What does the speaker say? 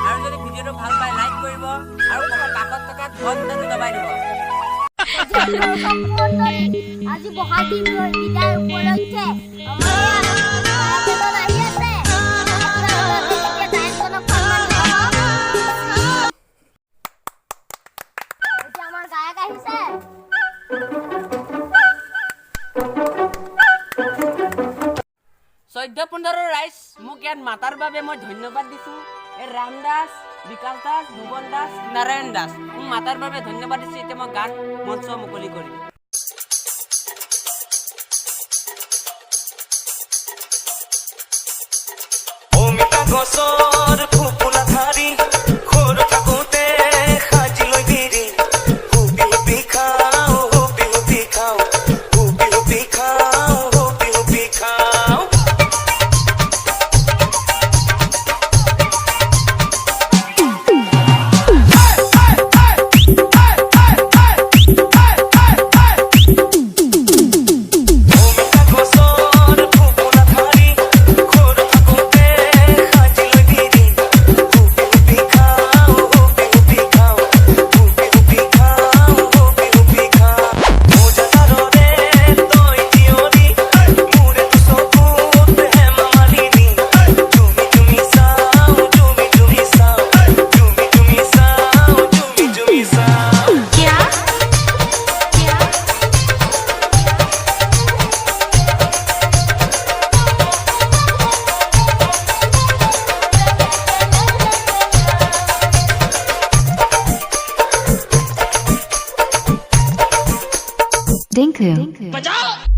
আৰু যদি ভিডিঅ'টো ভাল পায় লাইক কৰিব আৰু কাষত থকা ঘণ্টাটো দবাই দিব। আজি বহাগ বিহুৰ বিদায় উপলক্ষে আমাৰ গায়ক আহিছে। 14-15 ৰাইজ মোক ইয়াত মাতাৰ বাবে মই ধন্যবাদ দিছোঁ। এই ৰাম দাস, বিকাশ দাস, ভুৱন দাস, নাৰায়ণ দাস মোক মাতাৰ বাবে ধন্যবাদ দিছোঁ। এতিয়া মই গান মঞ্চ মুকলি কৰিম। অমিতা গছৰ ফুপুলা ধাৰি সৰু থাকোঁতে সাজি লৈ বিৰি হুপি হুপি খাওঁ, হুপি হুপি খাওঁ, হুপি হুপি খাওঁ, হুপি হুপি খাওঁ। Dinku. बजाओ।